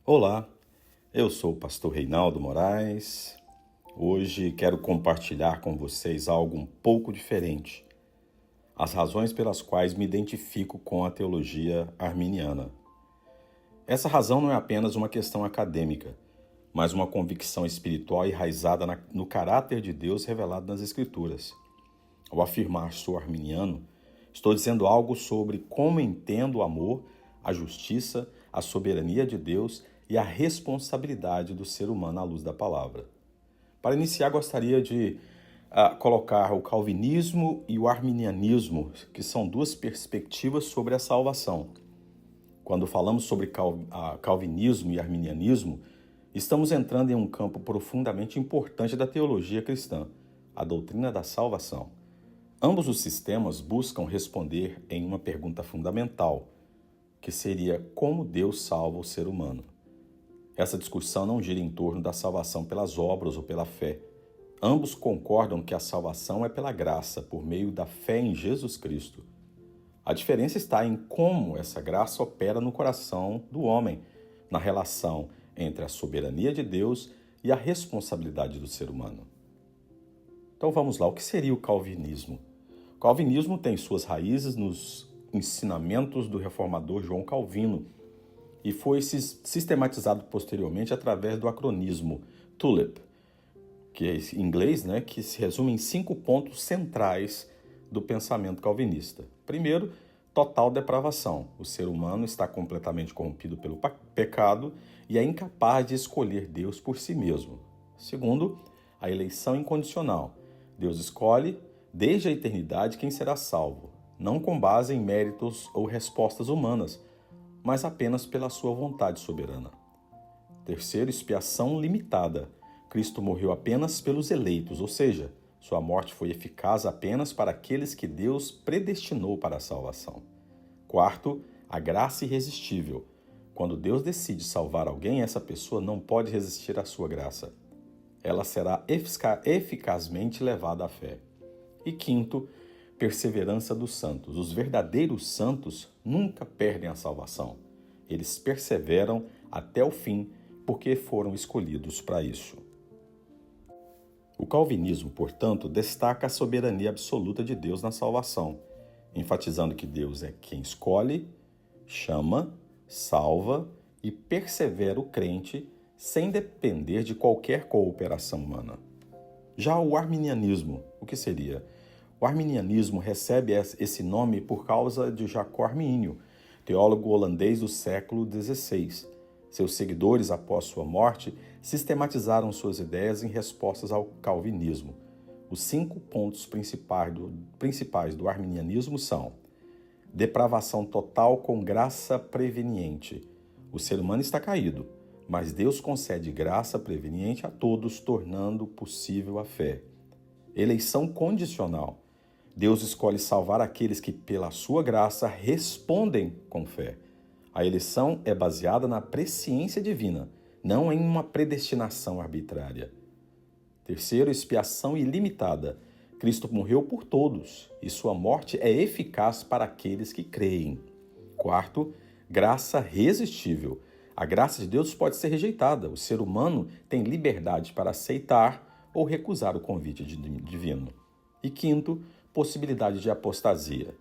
Olá, eu sou o pastor Reinaldo Moraes. Hoje quero compartilhar com vocês algo um pouco diferente, as razões pelas quais me identifico com a teologia arminiana. Essa razão não é apenas uma questão acadêmica, mas uma convicção espiritual enraizada no caráter de Deus revelado nas Escrituras. Ao afirmar sou arminiano, estou dizendo algo sobre como entendo o amor, a justiça, a soberania de Deus e a responsabilidade do ser humano à luz da palavra. Para iniciar, gostaria de colocar o calvinismo e o arminianismo, que são duas perspectivas sobre a salvação. Quando falamos sobre calvinismo e arminianismo, estamos entrando em um campo profundamente importante da teologia cristã, a doutrina da salvação. Ambos os sistemas buscam responder em uma pergunta fundamental, que seria como Deus salva o ser humano. Essa discussão não gira em torno da salvação pelas obras ou pela fé. Ambos concordam que a salvação é pela graça, por meio da fé em Jesus Cristo. A diferença está em como essa graça opera no coração do homem, na relação entre a soberania de Deus e a responsabilidade do ser humano. Então vamos lá, o que seria o calvinismo? O calvinismo tem suas raízes nos ensinamentos do reformador João Calvino e foi sistematizado posteriormente através do acronismo TULIP, que é em inglês, que se resume em 5 pontos centrais do pensamento calvinista. Primeiro, total depravação. O ser humano está completamente corrompido pelo pecado e é incapaz de escolher Deus por si mesmo. Segundo, a eleição incondicional. Deus escolhe desde a eternidade quem será salvo, não com base em méritos ou respostas humanas, mas apenas pela sua vontade soberana. Terceiro, expiação limitada. Cristo morreu apenas pelos eleitos, ou seja, sua morte foi eficaz apenas para aqueles que Deus predestinou para a salvação. Quarto, a graça irresistível. Quando Deus decide salvar alguém, essa pessoa não pode resistir à sua graça. Ela será eficazmente levada à fé. E quinto, perseverança dos santos. Os verdadeiros santos nunca perdem a salvação. Eles perseveram até o fim porque foram escolhidos para isso. O calvinismo, portanto, destaca a soberania absoluta de Deus na salvação, enfatizando que Deus é quem escolhe, chama, salva e persevera o crente sem depender de qualquer cooperação humana. Já o arminianismo, o que seria? O arminianismo recebe esse nome por causa de Jacó Arminio, teólogo holandês do século XVI. Seus seguidores, após sua morte, sistematizaram suas ideias em respostas ao calvinismo. Os 5 pontos principais do arminianismo são: depravação total com graça preveniente. O ser humano está caído, mas Deus concede graça preveniente a todos, tornando possível a fé. Eleição condicional. Deus escolhe salvar aqueles que, pela sua graça, respondem com fé. A eleição é baseada na presciência divina, não em uma predestinação arbitrária. Terceiro, expiação ilimitada. Cristo morreu por todos e sua morte é eficaz para aqueles que creem. Quarto, graça irresistível. A graça de Deus pode ser rejeitada. O ser humano tem liberdade para aceitar ou recusar o convite divino. E quinto, possibilidade de apostasia.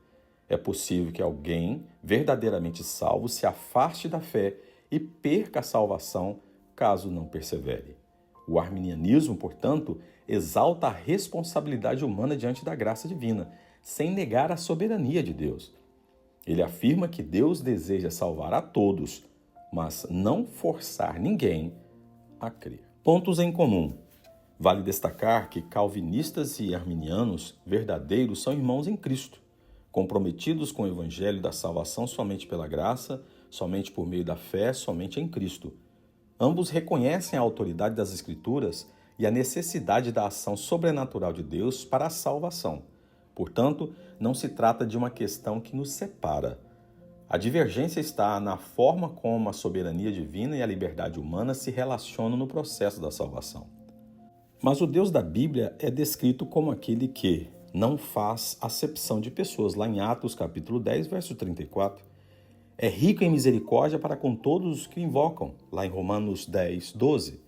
É possível que alguém verdadeiramente salvo se afaste da fé e perca a salvação caso não persevere. O arminianismo, portanto, exalta a responsabilidade humana diante da graça divina, sem negar a soberania de Deus. Ele afirma que Deus deseja salvar a todos, mas não forçar ninguém a crer. Pontos em comum. Vale destacar que calvinistas e arminianos verdadeiros são irmãos em Cristo, comprometidos com o evangelho da salvação somente pela graça, somente por meio da fé, somente em Cristo. Ambos reconhecem a autoridade das Escrituras e a necessidade da ação sobrenatural de Deus para a salvação. Portanto, não se trata de uma questão que nos separa. A divergência está na forma como a soberania divina e a liberdade humana se relacionam no processo da salvação. Mas o Deus da Bíblia é descrito como aquele que não faz acepção de pessoas. Lá em Atos capítulo 10, verso 34, É rico em misericórdia para com todos os que o invocam, lá em Romanos 10, 12,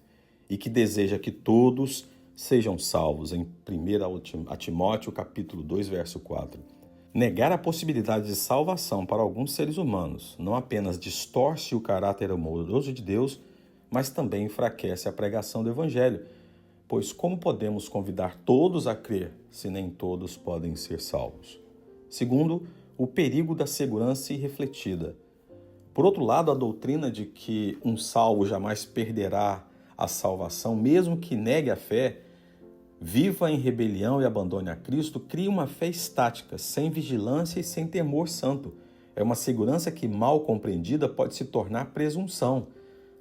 e que deseja que todos sejam salvos, em 1 Timóteo capítulo 2, verso 4. Negar a possibilidade de salvação para alguns seres humanos não apenas distorce o caráter amoroso de Deus, mas também enfraquece a pregação do Evangelho, pois como podemos convidar todos a crer se nem todos podem ser salvos? Segundo, o perigo da segurança irrefletida. Por outro lado, a doutrina de que um salvo jamais perderá a salvação, mesmo que negue a fé, viva em rebelião e abandone a Cristo, cria uma fé estática, sem vigilância e sem temor santo. É uma segurança que, mal compreendida, pode se tornar presunção.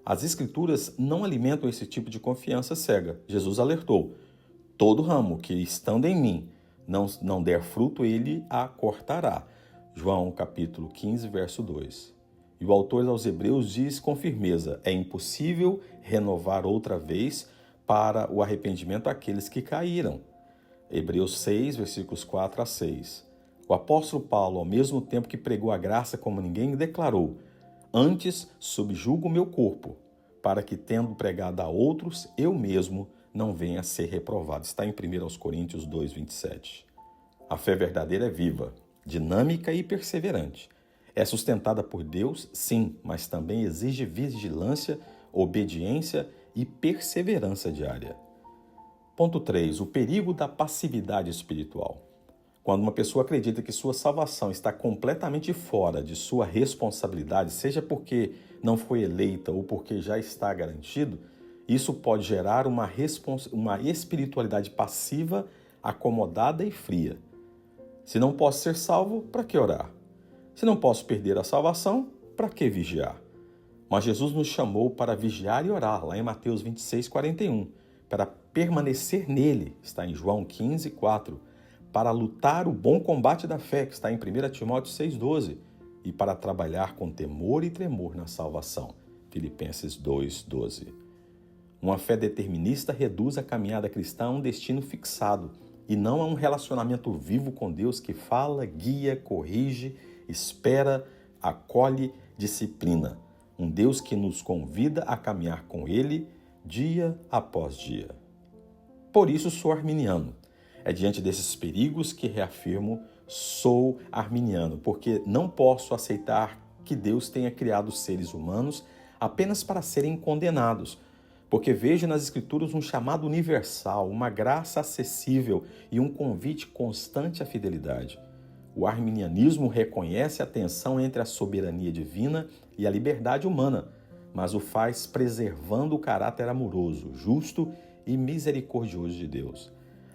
As Escrituras não alimentam esse tipo de confiança cega. Jesus alertou: todo ramo que, estando em mim, não der fruto, ele a cortará. João capítulo 15, verso 2. E o autor aos Hebreus diz com firmeza: é impossível renovar outra vez para o arrependimento aqueles que caíram. Hebreus 6, versículos 4 a 6. O apóstolo Paulo, ao mesmo tempo que pregou a graça como ninguém, declarou: antes subjugo o meu corpo, para que, tendo pregado a outros, eu mesmo não venha a ser reprovado. Está em 1 Coríntios 2, 27. A fé verdadeira é viva, dinâmica e perseverante. É sustentada por Deus, sim, mas também exige vigilância, obediência e perseverança diária. Ponto 3. O perigo da passividade espiritual. Quando uma pessoa acredita que sua salvação está completamente fora de sua responsabilidade, seja porque não foi eleita ou porque já está garantido, isso pode gerar uma espiritualidade passiva, acomodada e fria. Se não posso ser salvo, para que orar? Se não posso perder a salvação, para que vigiar? Mas Jesus nos chamou para vigiar e orar, lá em Mateus 26, 41, para permanecer nele, está em João 15, 4, para lutar o bom combate da fé, que está em 1 Timóteo 6, 12, e para trabalhar com temor e tremor na salvação, Filipenses 2, 12. Uma fé determinista reduz a caminhada cristã a um destino fixado, e não a um relacionamento vivo com Deus que fala, guia, corrige, espera, acolhe, disciplina. Um Deus que nos convida a caminhar com Ele dia após dia. Por isso sou arminiano. É diante desses perigos que reafirmo: sou arminiano, porque não posso aceitar que Deus tenha criado seres humanos apenas para serem condenados, porque vejo nas Escrituras um chamado universal, uma graça acessível e um convite constante à fidelidade. O arminianismo reconhece a tensão entre a soberania divina e a liberdade humana, mas o faz preservando o caráter amoroso, justo e misericordioso de Deus.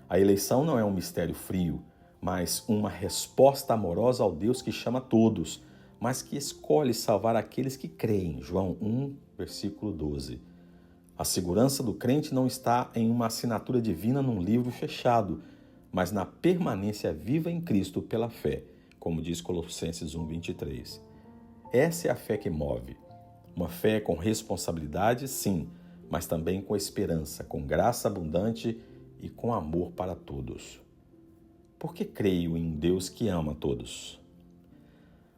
A eleição não é um mistério frio, mas uma resposta amorosa ao Deus que chama todos, mas que escolhe salvar aqueles que creem. João 1, versículo 12. A segurança do crente não está em uma assinatura divina num livro fechado, mas na permanência viva em Cristo pela fé, como diz Colossenses 1, 23. Essa é a fé que move. Uma fé com responsabilidade, sim, mas também com esperança, com graça abundante e com amor para todos. Porque creio em Deus que ama todos.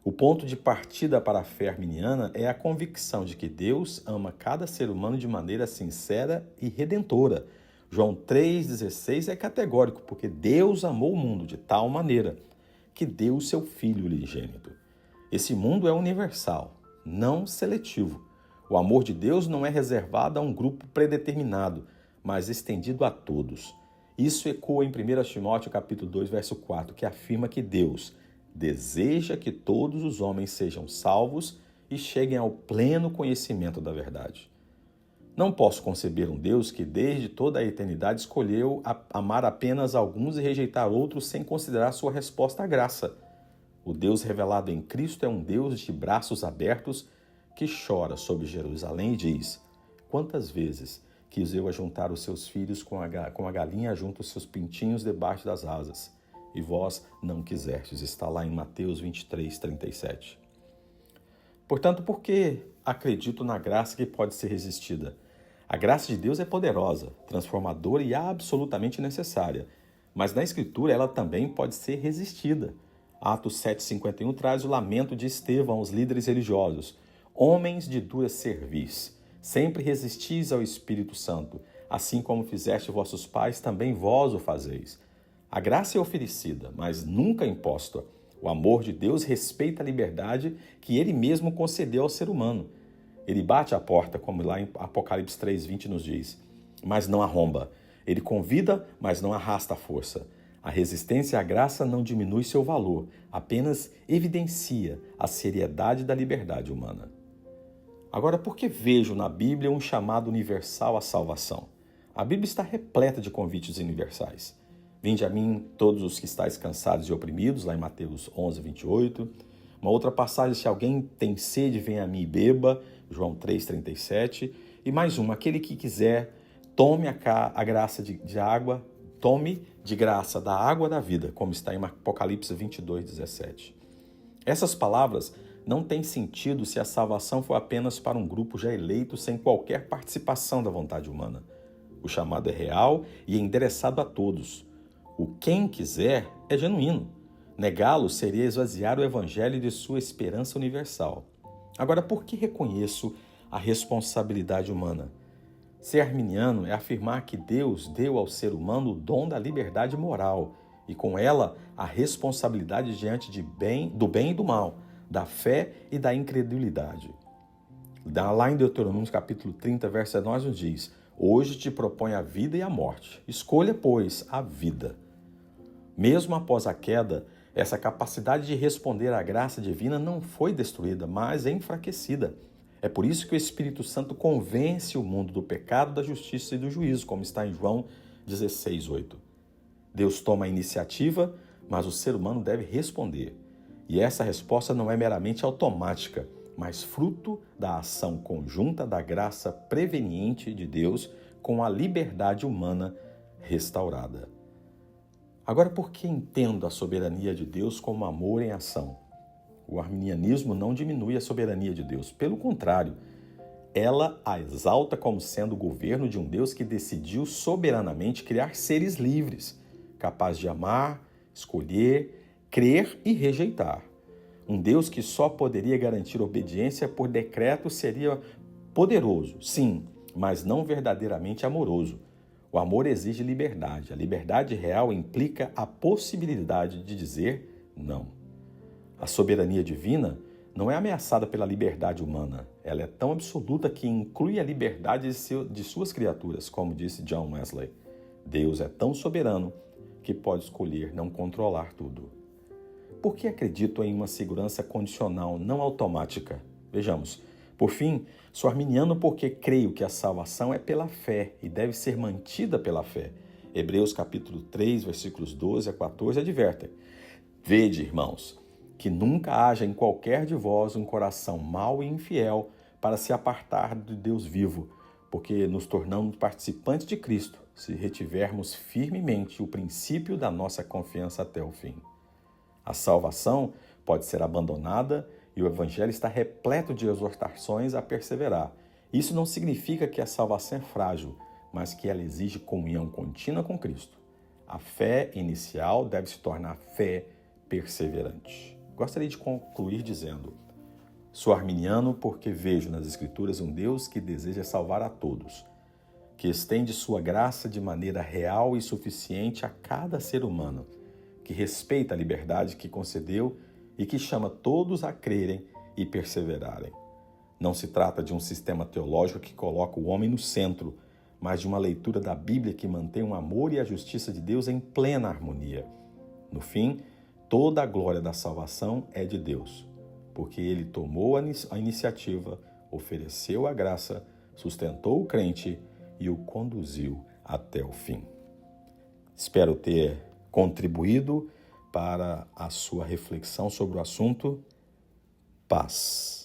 O ponto de partida para a fé arminiana é a convicção de que Deus ama cada ser humano de maneira sincera e redentora. João 3,16 é categórico, porque Deus amou o mundo de tal maneira que deu o seu Filho unigênito. Esse mundo é universal, não seletivo. O amor de Deus não é reservado a um grupo predeterminado, mas estendido a todos. Isso ecoa em 1 Timóteo capítulo 2, verso 4, que afirma que Deus deseja que todos os homens sejam salvos e cheguem ao pleno conhecimento da verdade. Não posso conceber um Deus que desde toda a eternidade escolheu amar apenas alguns e rejeitar outros sem considerar sua resposta à graça. O Deus revelado em Cristo é um Deus de braços abertos que chora sobre Jerusalém e diz: quantas vezes quis eu ajuntar os seus filhos com a galinha junto os seus pintinhos debaixo das asas, e vós não quisestes. Está lá em Mateus 23, 37. Portanto, por que acredito na graça que pode ser resistida? A graça de Deus é poderosa, transformadora e absolutamente necessária, mas na Escritura ela também pode ser resistida. Atos 7,51 traz o lamento de Estevão aos líderes religiosos. Homens de dura cerviz, sempre resistis ao Espírito Santo, assim como fizeste vossos pais, também vós o fazeis. A graça é oferecida, mas nunca imposta. O amor de Deus respeita a liberdade que ele mesmo concedeu ao ser humano. Ele bate à porta, como lá em Apocalipse 3,20 nos diz, mas não arromba. Ele convida, mas não arrasta a força. A resistência à graça não diminui seu valor, apenas evidencia a seriedade da liberdade humana. Agora, por que vejo na Bíblia um chamado universal à salvação? A Bíblia está repleta de convites universais. Vinde a mim todos os que estáis cansados e oprimidos, lá em Mateus 11:28. Uma outra passagem, se alguém tem sede, venha a mim e beba, João 3:37. E mais uma, aquele que quiser, tome a graça de água, tome de graça da água da vida, como está em Apocalipse 22:17. Essas palavras não têm sentido se a salvação for apenas para um grupo já eleito sem qualquer participação da vontade humana. O chamado é real e é endereçado a todos. O quem quiser é genuíno. Negá-lo seria esvaziar o evangelho de sua esperança universal. Agora, por que reconheço a responsabilidade humana? Ser arminiano é afirmar que Deus deu ao ser humano o dom da liberdade moral e, com ela, a responsabilidade diante do bem e do mal, da fé e da incredulidade. Lá em Deuteronômio capítulo 30, verso 9, nos diz: hoje te propõe a vida e a morte. Escolha, pois, a vida. Mesmo após a queda, essa capacidade de responder à graça divina não foi destruída, mas enfraquecida. É por isso que o Espírito Santo convence o mundo do pecado, da justiça e do juízo, como está em João 16:8. Deus toma a iniciativa, mas o ser humano deve responder. E essa resposta não é meramente automática, mas fruto da ação conjunta da graça preveniente de Deus com a liberdade humana restaurada. Agora, por que entendo a soberania de Deus como amor em ação? O arminianismo não diminui a soberania de Deus, pelo contrário, ela a exalta como sendo o governo de um Deus que decidiu soberanamente criar seres livres, capazes de amar, escolher, crer e rejeitar. Um Deus que só poderia garantir obediência por decreto seria poderoso, sim, mas não verdadeiramente amoroso. O amor exige liberdade. A liberdade real implica a possibilidade de dizer não. A soberania divina não é ameaçada pela liberdade humana. Ela é tão absoluta que inclui a liberdade de suas criaturas, como disse John Wesley. Deus é tão soberano que pode escolher não controlar tudo. Por que acredito em uma segurança condicional, não automática? Vejamos. Por fim, sou arminiano porque creio que a salvação é pela fé e deve ser mantida pela fé. Hebreus capítulo 3, versículos 12 a 14 advertem: vede, irmãos, que nunca haja em qualquer de vós um coração mau e infiel para se apartar de Deus vivo, porque nos tornamos participantes de Cristo, se retivermos firmemente o princípio da nossa confiança até o fim. A salvação pode ser abandonada e o Evangelho está repleto de exortações a perseverar. Isso não significa que a salvação é frágil, mas que ela exige comunhão contínua com Cristo. A fé inicial deve se tornar fé perseverante. Gostaria de concluir dizendo: sou arminiano porque vejo nas Escrituras um Deus que deseja salvar a todos, que estende sua graça de maneira real e suficiente a cada ser humano, que respeita a liberdade que concedeu e que chama todos a crerem e perseverarem. Não se trata de um sistema teológico que coloca o homem no centro, mas de uma leitura da Bíblia que mantém o amor e a justiça de Deus em plena harmonia. No fim, toda a glória da salvação é de Deus, porque Ele tomou a iniciativa, ofereceu a graça, sustentou o crente e o conduziu até o fim. Espero ter contribuído para a sua reflexão sobre o assunto. Paz.